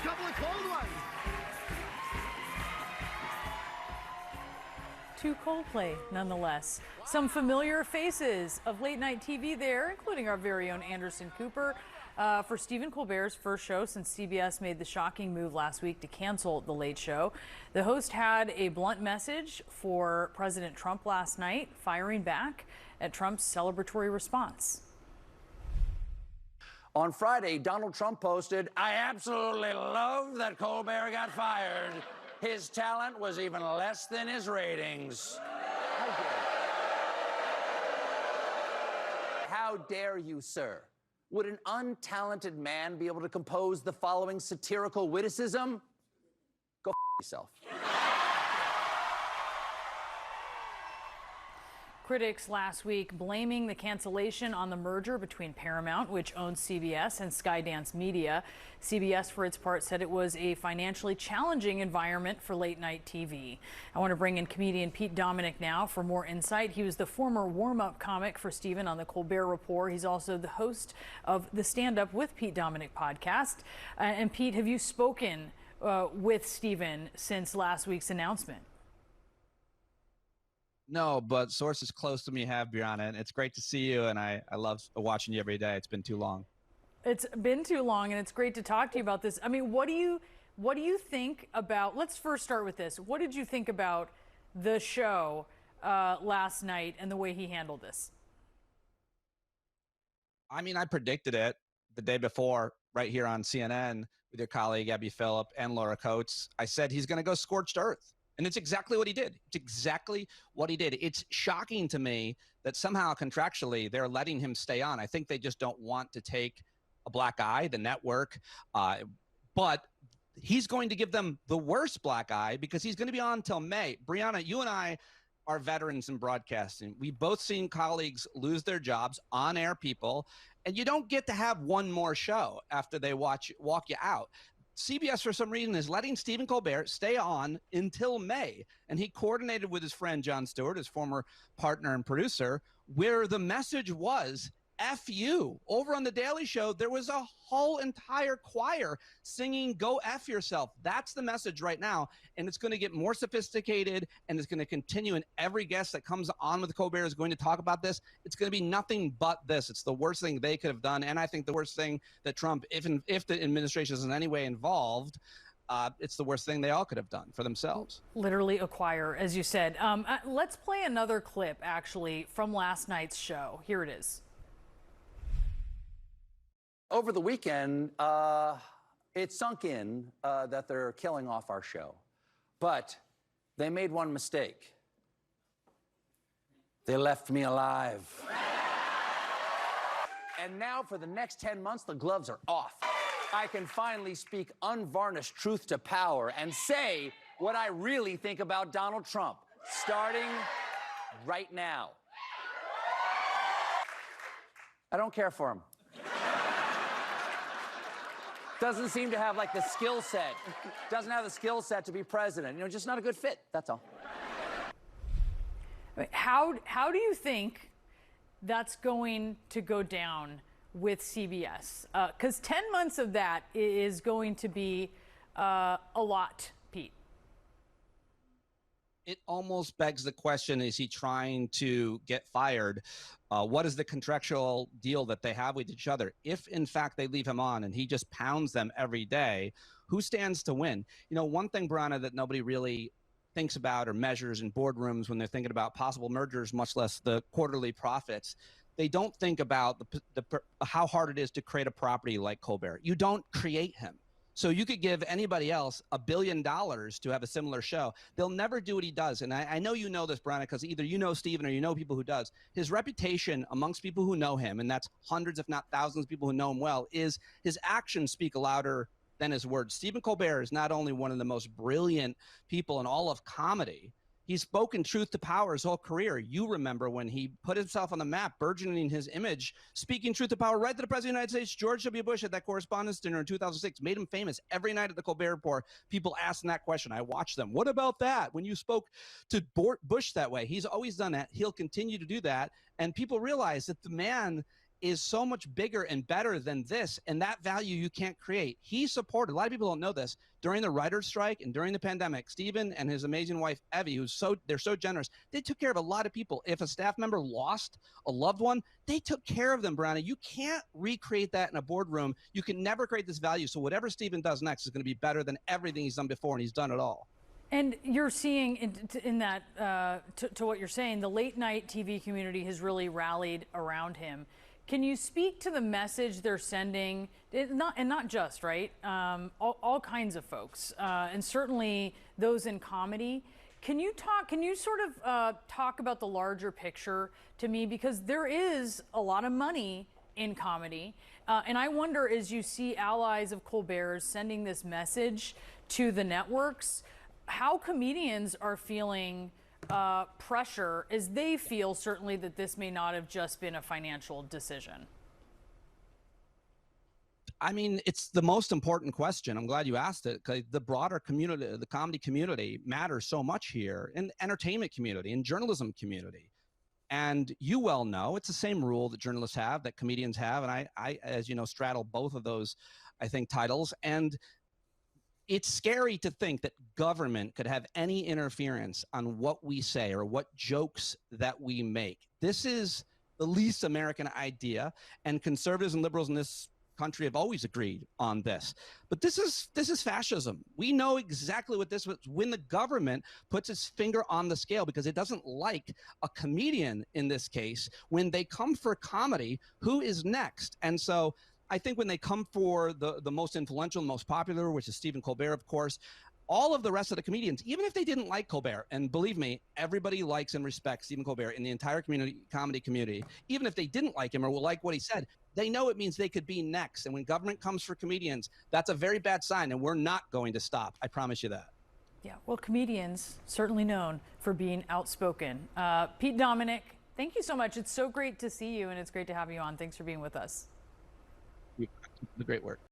couple of cold ones. To Coldplay, nonetheless. Some familiar faces of late-night TV there, including our very own Anderson Cooper, for Stephen Colbert's first show since CBS made the shocking move last week to cancel The Late Show. The host had a blunt message for President Trump last night, firing back at Trump's celebratory response. On Friday, Donald Trump posted, "I absolutely love that Colbert got fired. His talent was even less than his ratings." How dare you, sir? Would an untalented man be able to compose the following satirical witticism? Go yourself. Critics last week blaming the cancellation on the merger between Paramount, which owns CBS, and Skydance Media. CBS, for its part, said it was a financially challenging environment for late-night TV. I want to bring in comedian Pete Dominick now for more insight. He was the former warm-up comic for Stephen on the Colbert Report. He's also the host of the Stand Up with Pete Dominick podcast. And Pete, have you spoken with Stephen since last week's announcement? No, but sources close to me have, Brianna, and it's great to see you, and I love watching you every day. It's been too long. It's been too long, and it's great to talk to you about this. I mean, what do you think about, let's first start with this. What did you think about the show last night and the way he handled this? I mean, I predicted it the day before right here on CNN with your colleague, Abby Phillip, and Laura Coates. I said he's going to go scorched earth. And it's exactly what he did. It's exactly what he did. It's shocking to me that somehow contractually they're letting him stay on. I think they just don't want to take a black eye, the network. But he's going to give them the worst black eye because he's going to be on until May. Brianna, you and I are veterans in broadcasting. We've both seen colleagues lose their jobs, on-air people, and you don't get to have one more show after they walk you out. CBS, for some reason, is letting Stephen Colbert stay on until May. And he coordinated with his friend Jon Stewart, his former partner and producer, where the message was, F you. Over on The Daily Show, there was a whole entire choir singing, go F yourself. That's the message right now. And it's going to get more sophisticated, and it's going to continue. And every guest that comes on with Colbert is going to talk about this. It's going to be nothing but this. It's the worst thing they could have done. And I think the worst thing that Trump, if the administration is in any way involved, it's the worst thing they all could have done for themselves. Literally a choir, as you said. Let's play another clip, actually, from last night's show. Here it is. Over the weekend, it sunk in that they're killing off our show. But they made one mistake. They left me alive. And now for the next 10 months, the gloves are off. I can finally speak unvarnished truth to power and say what I really think about Donald Trump, starting right now. I don't care for him. Doesn't seem to have, like, the skill set. Doesn't have the skill set to be president. You know, just not a good fit. That's all. How do you think that's going to go down with CBS? Because 10 months of that is going to be a lot, Pete. It almost begs the question, is he trying to get fired? What is the contractual deal that they have with each other? If, in fact, they leave him on and he just pounds them every day, who stands to win? You know, one thing, Brianna, that nobody really thinks about or measures in boardrooms when they're thinking about possible mergers, much less the quarterly profits, they don't think about how hard it is to create a property like Colbert. You don't create him. So you could give anybody else $1 billion to have a similar show. They'll never do what he does. And I know you know this, Brianna, because either you know Stephen or you know people who does. His reputation amongst people who know him, and that's hundreds, if not thousands of people who know him well, is his actions speak louder than his words. Stephen Colbert is not only one of the most brilliant people in all of comedy, he's spoken truth to power his whole career. You remember when he put himself on the map, burgeoning his image, speaking truth to power right to the President of the United States, George W. Bush, at that correspondence dinner in 2006, made him famous. Every night at the Colbert Report, people asking that question. I watched them. What about that? When you spoke to Bush that way, he's always done that. He'll continue to do that. And people realize that the man is so much bigger and better than this, and that value you can't create. He supported, a lot of people don't know this, during the writer's strike and during the pandemic, Stephen and his amazing wife, Evie, they're so generous, they took care of a lot of people. If a staff member lost a loved one, they took care of them, Brianna. You can't recreate that in a boardroom. You can never create this value. So whatever Stephen does next is going to be better than everything he's done before, and he's done it all. And you're seeing in that, to what you're saying, the late night TV community has really rallied around him. Can you speak to the message they're sending, not just, right, all kinds of folks, and certainly those in comedy? Can you sort of talk about the larger picture to me? Because there is a lot of money in comedy. And I wonder, as you see allies of Colbert's sending this message to the networks, how comedians are feeling pressure as they feel certainly that this may not have just been a financial decision. I mean, it's the most important question. I'm glad you asked it, because the broader community, the comedy community, matters so much here, and entertainment community and journalism community. And you well know it's the same rule that journalists have, that comedians have, and I as you know, straddle both of those, I think, titles. And it's scary to think that government could have any interference on what we say or what jokes that we make. This is the least American idea, and conservatives and liberals in this country have always agreed on this. But this is fascism. We know exactly what this was when the government puts its finger on the scale because it doesn't like a comedian in this case. When they come for comedy, who is next? And so I think when they come for the most influential, most popular, which is Stephen Colbert, of course, all of the rest of the comedians, even if they didn't like Colbert, and believe me, everybody likes and respects Stephen Colbert in the entire comedy community, even if they didn't like him or will like what he said, they know it means they could be next. And when government comes for comedians, that's a very bad sign, and we're not going to stop. I promise you that. Yeah, well, comedians certainly known for being outspoken. Pete Dominick, thank you so much. It's so great to see you, and it's great to have you on. Thanks for being with us. The great work.